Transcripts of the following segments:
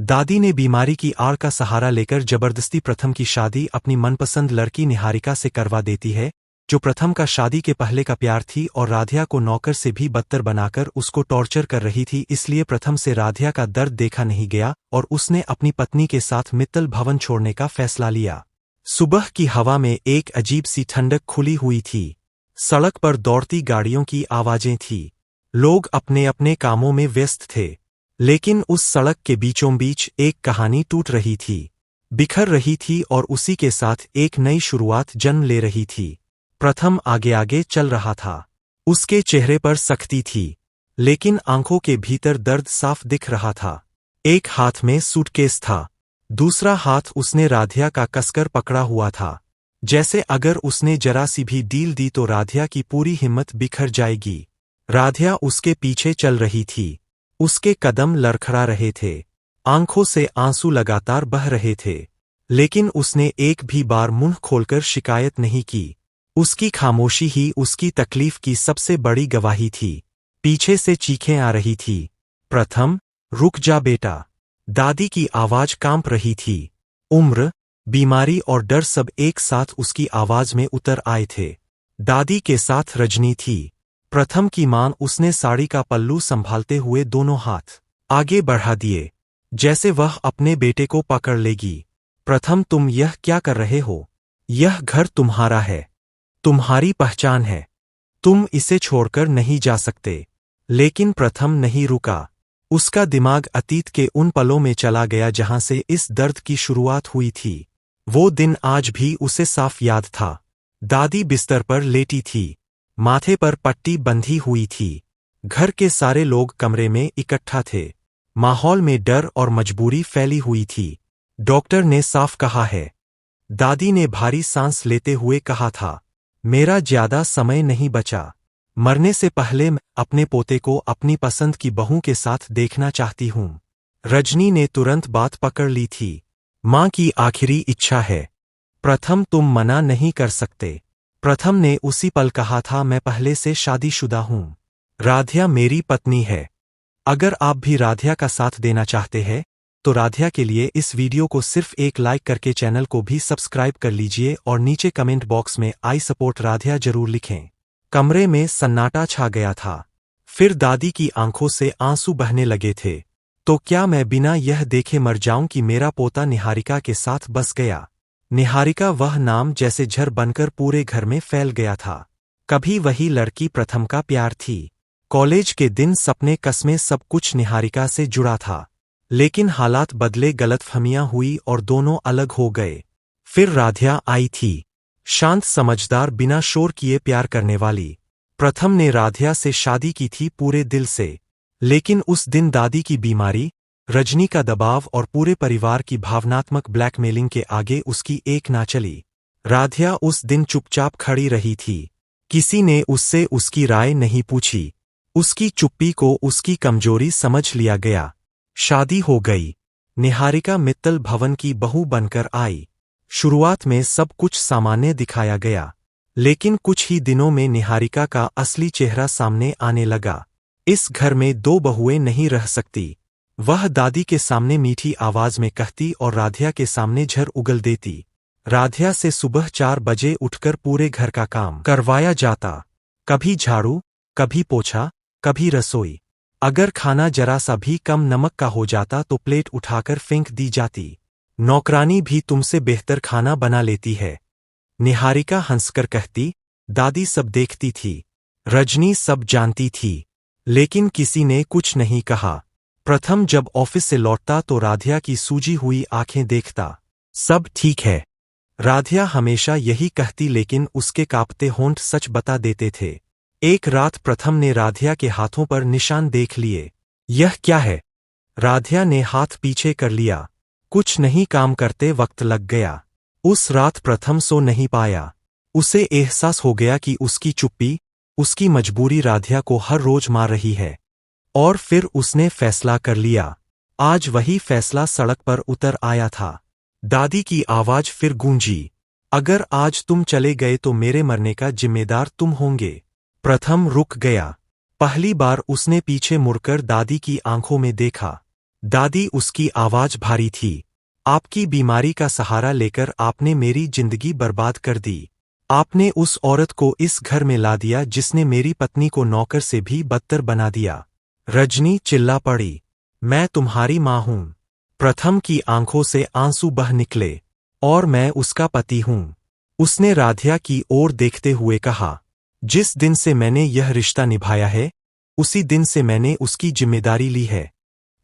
दादी ने बीमारी की आड़ का सहारा लेकर जबरदस्ती प्रथम की शादी अपनी मनपसंद लड़की निहारिका से करवा देती है, जो प्रथम का शादी के पहले का प्यार थी और राधिया को नौकर से भी बदतर बनाकर उसको टॉर्चर कर रही थी। इसलिए प्रथम से राधिया का दर्द देखा नहीं गया और उसने अपनी पत्नी के साथ मित्तल भवन छोड़ने का फैसला लिया। सुबह की हवा में एक अजीब सी ठंडक खुली हुई थी। सड़क पर दौड़ती गाड़ियों की आवाजें थी। लोग अपने अपने कामों में व्यस्त थे, लेकिन उस सड़क के बीचों बीच एक कहानी टूट रही थी, बिखर रही थी और उसी के साथ एक नई शुरुआत जन्म ले रही थी। प्रथम आगे आगे चल रहा था। उसके चेहरे पर सख्ती थी, लेकिन आंखों के भीतर दर्द साफ दिख रहा था। एक हाथ में सूटकेस था, दूसरा हाथ उसने राधिया का कसकर पकड़ा हुआ था, जैसे अगर उसने जरा सी भी ढील दी तो राधिया की पूरी हिम्मत बिखर जाएगी। राधिया उसके पीछे चल रही थी। उसके कदम लड़खड़ा रहे थे, आंखों से आंसू लगातार बह रहे थे, लेकिन उसने एक भी बार मुंह खोलकर शिकायत नहीं की। उसकी खामोशी ही उसकी तकलीफ की सबसे बड़ी गवाही थी। पीछे से चीखें आ रही थी, प्रथम, रुक जा बेटा। दादी की आवाज कांप रही थी। उम्र, बीमारी और डर सब एक साथ उसकी आवाज में उतर आए थे। दादी के साथ रजनी थी, प्रथम की मां। उसने साड़ी का पल्लू संभालते हुए दोनों हाथ आगे बढ़ा दिए, जैसे वह अपने बेटे को पकड़ लेगी। प्रथम, तुम यह क्या कर रहे हो? यह घर तुम्हारा है, तुम्हारी पहचान है, तुम इसे छोड़कर नहीं जा सकते। लेकिन प्रथम नहीं रुका। उसका दिमाग अतीत के उन पलों में चला गया जहां से इस दर्द की शुरुआत हुई थी। वो दिन आज भी उसे साफ याद था। दादी बिस्तर पर लेटी थी, माथे पर पट्टी बंधी हुई थी। घर के सारे लोग कमरे में इकट्ठा थे। माहौल में डर और मजबूरी फैली हुई थी। डॉक्टर ने साफ कहा है, दादी ने भारी सांस लेते हुए कहा था, मेरा ज्यादा समय नहीं बचा। मरने से पहले मैं अपने पोते को अपनी पसंद की बहू के साथ देखना चाहती हूं। रजनी ने तुरंत बात पकड़ ली थी, मां की आखिरी इच्छा है। प्रथम, तुम मना नहीं कर सकते। प्रथम ने उसी पल कहा था, मैं पहले से शादीशुदा हूं। राधिया मेरी पत्नी है। अगर आप भी राधिया का साथ देना चाहते हैं तो राधिया के लिए इस वीडियो को सिर्फ एक लाइक करके चैनल को भी सब्सक्राइब कर लीजिए और नीचे कमेंट बॉक्स में आई सपोर्ट राधिया जरूर लिखें। कमरे में सन्नाटा छा गया था। फिर दादी की आंखों से आंसू बहने लगे थे। तो क्या मैं बिना यह देखे मर जाऊं कि मेरा पोता निहारिका के साथ बस गया? निहारिका, वह नाम जैसे झर बनकर पूरे घर में फैल गया था। कभी वही लड़की प्रथम का प्यार थी। कॉलेज के दिन, सपने, कस्में, सब कुछ निहारिका से जुड़ा था। लेकिन हालात बदले, गलतफहमियां हुई और दोनों अलग हो गए। फिर राधिया आई थी, शांत, समझदार, बिना शोर किए प्यार करने वाली। प्रथम ने राधिया से शादी की थी पूरे दिल से, लेकिन उस दिन दादी की बीमारी, रजनी का दबाव और पूरे परिवार की भावनात्मक ब्लैकमेलिंग के आगे उसकी एक ना चली। राधिया उस दिन चुपचाप खड़ी रही थी। किसी ने उससे उसकी राय नहीं पूछी। उसकी चुप्पी को उसकी कमजोरी समझ लिया गया। शादी हो गई। निहारिका मित्तल भवन की बहू बनकर आई। शुरुआत में सब कुछ सामान्य दिखाया गया, लेकिन कुछ ही दिनों में निहारिका का असली चेहरा सामने आने लगा। इस घर में दो बहुएं नहीं रह सकती। वह दादी के सामने मीठी आवाज में कहती और राधिया के सामने झर उगल देती। राधिया से सुबह 4 बजे उठकर पूरे घर का काम करवाया जाता, कभी झाड़ू, कभी पोछा, कभी रसोई। अगर खाना जरा सा भी कम नमक का हो जाता तो प्लेट उठाकर फेंक दी जाती। नौकरानी भी तुमसे बेहतर खाना बना लेती है, निहारिका हंसकर कहती। दादी सब देखती थी, रजनी सब जानती थी, लेकिन किसी ने कुछ नहीं कहा। प्रथम जब ऑफिस से लौटता तो राधिया की सूजी हुई आंखें देखता, सब ठीक है। राधिया हमेशा यही कहती, लेकिन उसके कांपते होंठ सच बता देते थे। एक रात प्रथम ने राधिया के हाथों पर निशान देख लिए। यह क्या है? राधिया ने हाथ पीछे कर लिया। कुछ नहीं, काम करते वक्त लग गया। उस रात प्रथम सो नहीं पाया। उसे एहसास हो गया कि उसकी चुप्पी, उसकी मजबूरी राधिया को हर रोज मार रही है। और फिर उसने फैसला कर लिया। आज वही फैसला सड़क पर उतर आया था। दादी की आवाज फिर गूंजी, अगर आज तुम चले गए तो मेरे मरने का जिम्मेदार तुम होंगे। प्रथम रुक गया। पहली बार उसने पीछे मुड़कर दादी की आंखों में देखा। दादी, उसकी आवाज भारी थी। आपकी बीमारी का सहारा लेकर आपने मेरी जिंदगी बर्बाद कर दी। आपने उस औरत को इस घर में ला दिया जिसने मेरी पत्नी को नौकर से भी बदतर बना दिया। रजनी चिल्ला पड़ी। मैं तुम्हारी माँ हूँ। प्रथम की आंखों से आंसू बह निकले। और मैं उसका पति हूँ। उसने राधिया की ओर देखते हुए कहा, जिस दिन से मैंने यह रिश्ता निभाया है, उसी दिन से मैंने उसकी जिम्मेदारी ली है।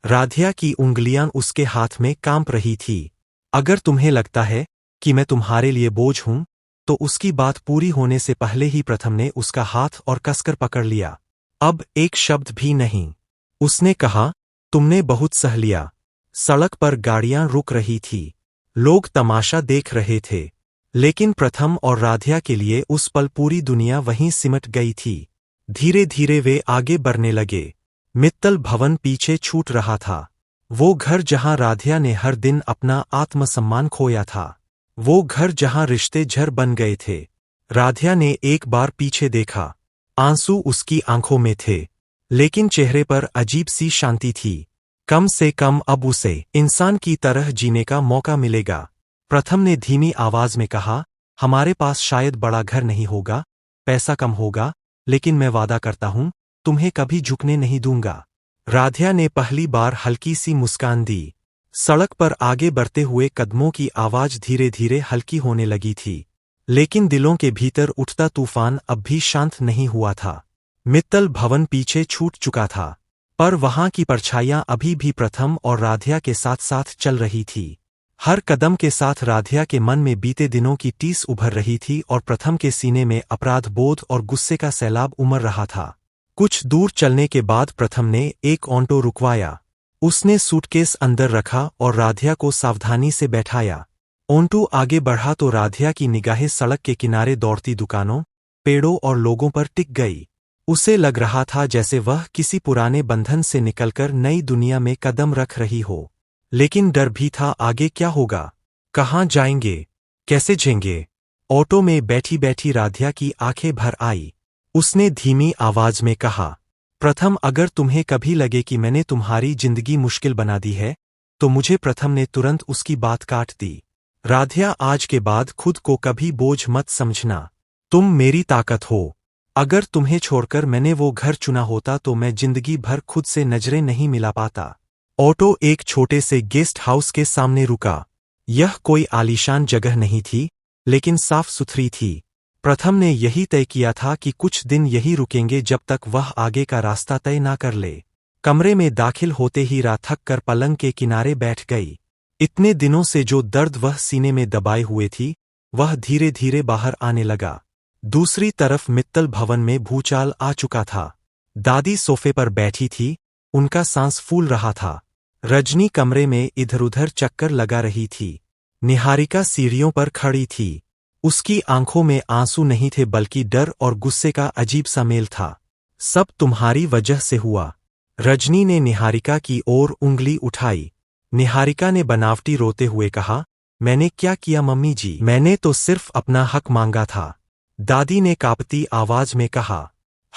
राधिया की उंगलियां उसके हाथ में कांप रही थी। अगर तुम्हें लगता है कि मैं तुम्हारे लिए बोझ हूं, तो उसकी बात पूरी होने से पहले ही प्रथम ने उसका हाथ और कसकर पकड़ लिया। अब एक शब्द भी नहीं। उसने कहा, तुमने बहुत सह लिया। सड़क पर गाड़ियां रुक रही थी। लोग तमाशा देख रहे थे। लेकिन प्रथम और राधिया के लिए उस पल पूरी दुनिया वहीं सिमट गई थी। धीरे धीरे वे आगे बढ़ने लगे। मित्तल भवन पीछे छूट रहा था। वो घर जहां राधिया ने हर दिन अपना आत्मसम्मान खोया था। वो घर जहां रिश्ते झर बन गए थे। राधिया ने एक बार पीछे देखा। आंसू उसकी आंखों में थे, लेकिन चेहरे पर अजीब सी शांति थी। कम से कम अब उसे इंसान की तरह जीने का मौका मिलेगा। प्रथम ने धीमी आवाज में कहा, हमारे पास शायद बड़ा घर नहीं होगा, पैसा कम होगा, लेकिन मैं वादा करता हूं, तुम्हें कभी झुकने नहीं दूंगा। राधिया ने पहली बार हल्की सी मुस्कान दी। सड़क पर आगे बढ़ते हुए कदमों की आवाज धीरे धीरे हल्की होने लगी थी। लेकिन दिलों के भीतर उठता तूफान अब भी शांत नहीं हुआ था। मित्तल भवन पीछे छूट चुका था, पर वहां की परछाइयां अभी भी प्रथम और राधिया के साथ साथ चल रही थी। हर कदम के साथ राधिया के मन में बीते दिनों की टीस उभर रही थी और प्रथम के सीने में अपराध बोध और गुस्से का सैलाब उमड़ रहा था। कुछ दूर चलने के बाद प्रथम ने एक ऑटो रुकवाया। उसने सूटकेस अंदर रखा और राधिया को सावधानी से बैठाया। ऑटो आगे बढ़ा तो राधिया की निगाहें सड़क के किनारे दौड़ती दुकानों, पेड़ों और लोगों पर टिक गई। उसे लग रहा था जैसे वह किसी पुराने बंधन से निकलकर नई दुनिया में कदम रख रही हो। लेकिन डर भी था, आगे क्या होगा, कहाँ जाएंगे, कैसे जेंगे। ऑटो में बैठी बैठी राधिया की आंखें भर आई। उसने धीमी आवाज में कहा, प्रथम, अगर तुम्हें कभी लगे कि मैंने तुम्हारी जिंदगी मुश्किल बना दी है, तो मुझे। प्रथम ने तुरंत उसकी बात काट दी। राधिया, आज के बाद खुद को कभी बोझ मत समझना। तुम मेरी ताकत हो। अगर तुम्हें छोड़कर मैंने वो घर चुना होता तो मैं जिंदगी भर खुद से नजरें नहीं मिला पाता। ऑटो एक छोटे से गेस्ट हाउस के सामने रुका। यह कोई आलीशान जगह नहीं थी, लेकिन साफ सुथरी थी। प्रथम ने यही तय किया था कि कुछ दिन यही रुकेंगे जब तक वह आगे का रास्ता तय ना कर ले। कमरे में दाखिल होते ही रात थक कर पलंग के किनारे बैठ गई। इतने दिनों से जो दर्द वह सीने में दबाए हुए थी, वह धीरे धीरे बाहर आने लगा। दूसरी तरफ मित्तल भवन में भूचाल आ चुका था। दादी सोफे पर बैठी थी, उनका सांस फूल रहा था। रजनी कमरे में इधर उधर चक्कर लगा रही थी। निहारिका सीढ़ियों पर खड़ी थी। उसकी आंखों में आंसू नहीं थे, बल्कि डर और गुस्से का अजीब सा मेल था। सब तुम्हारी वजह से हुआ। रजनी ने निहारिका की ओर उंगली उठाई। निहारिका ने बनावटी रोते हुए कहा, मैंने क्या किया मम्मी जी, मैंने तो सिर्फ अपना हक मांगा था। दादी ने कांपती आवाज में कहा,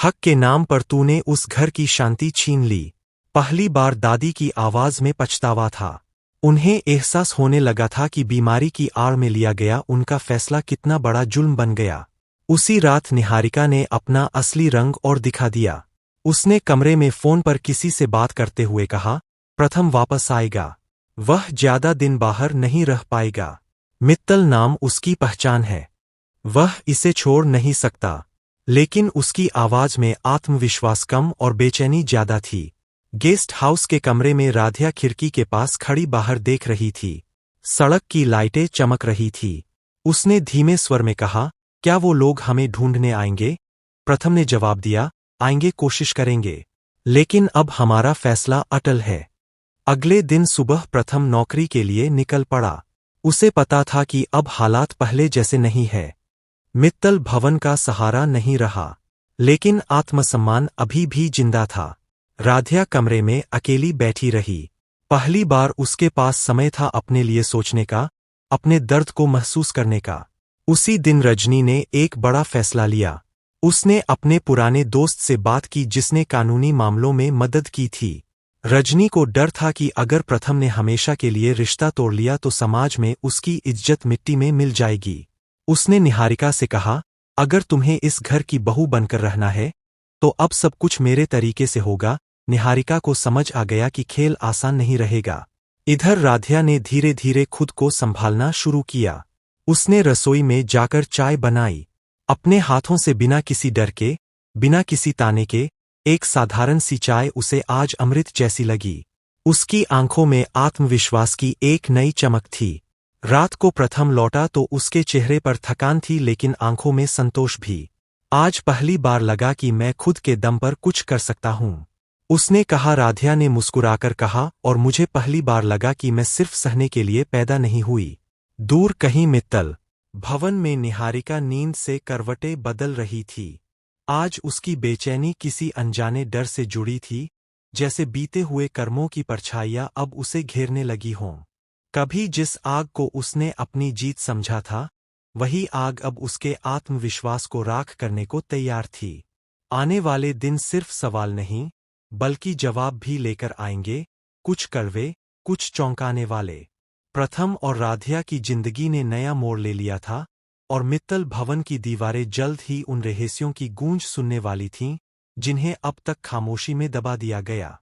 हक के नाम पर तूने उस घर की शांति छीन ली। पहली बार दादी की आवाज में पछतावा था। उन्हें एहसास होने लगा था कि बीमारी की आड़ में लिया गया उनका फैसला कितना बड़ा जुल्म बन गया। उसी रात निहारिका ने अपना असली रंग और दिखा दिया। उसने कमरे में फोन पर किसी से बात करते हुए कहा, प्रथम वापस आएगा। वह ज्यादा दिन बाहर नहीं रह पाएगा। मित्तल नाम उसकी पहचान है। वह इसे छोड़ नहीं सकता। लेकिन उसकी आवाज में आत्मविश्वास कम और बेचैनी ज्यादा थी। गेस्ट हाउस के कमरे में राधिया खिड़की के पास खड़ी बाहर देख रही थी। सड़क की लाइटें चमक रही थी। उसने धीमे स्वर में कहा, क्या वो लोग हमें ढूंढने आएंगे? प्रथम ने जवाब दिया, आएंगे, कोशिश करेंगे, लेकिन अब हमारा फैसला अटल है। अगले दिन सुबह प्रथम नौकरी के लिए निकल पड़ा। उसे पता था कि अब हालात पहले जैसे नहीं है। मित्तल भवन का सहारा नहीं रहा, लेकिन आत्मसम्मान अभी भी जिंदा था। राधिया कमरे में अकेली बैठी रही। पहली बार उसके पास समय था अपने लिए सोचने का, अपने दर्द को महसूस करने का। उसी दिन रजनी ने एक बड़ा फैसला लिया। उसने अपने पुराने दोस्त से बात की जिसने कानूनी मामलों में मदद की थी। रजनी को डर था कि अगर प्रथम ने हमेशा के लिए रिश्ता तोड़ लिया तो समाज में उसकी इज्जत मिट्टी में मिल जाएगी। उसने निहारिका से कहा, अगर तुम्हें इस घर की बहू बनकर रहना है तो अब सब कुछ मेरे तरीके से होगा। निहारिका को समझ आ गया कि खेल आसान नहीं रहेगा। इधर राधिया ने धीरे धीरे खुद को संभालना शुरू किया। उसने रसोई में जाकर चाय बनाई, अपने हाथों से, बिना किसी डर के, बिना किसी ताने के। एक साधारण सी चाय उसे आज अमृत जैसी लगी। उसकी आंखों में आत्मविश्वास की एक नई चमक थी। रात को प्रथम लौटा तो उसके चेहरे पर थकान थी लेकिन आंखों में संतोष भी। आज पहली बार लगा कि मैं खुद के दम पर कुछ कर सकता हूं, उसने कहा। राधिया ने मुस्कुराकर कहा, और मुझे पहली बार लगा कि मैं सिर्फ सहने के लिए पैदा नहीं हुई। दूर कहीं मित्तल भवन में निहारिका नींद से करवटें बदल रही थी। आज उसकी बेचैनी किसी अनजाने डर से जुड़ी थी, जैसे बीते हुए कर्मों की परछाइयां अब उसे घेरने लगी हों। कभी जिस आग को उसने अपनी जीत समझा था, वही आग अब उसके आत्मविश्वास को राख करने को तैयार थी। आने वाले दिन सिर्फ सवाल नहीं, बल्कि जवाब भी लेकर आएंगे, कुछ कड़वे, कुछ चौंकाने वाले। प्रथम और राधिया की जिंदगी ने नया मोड़ ले लिया था, और मित्तल भवन की दीवारें जल्द ही उन रहस्यों की गूंज सुनने वाली थीं, जिन्हें अब तक खामोशी में दबा दिया गया।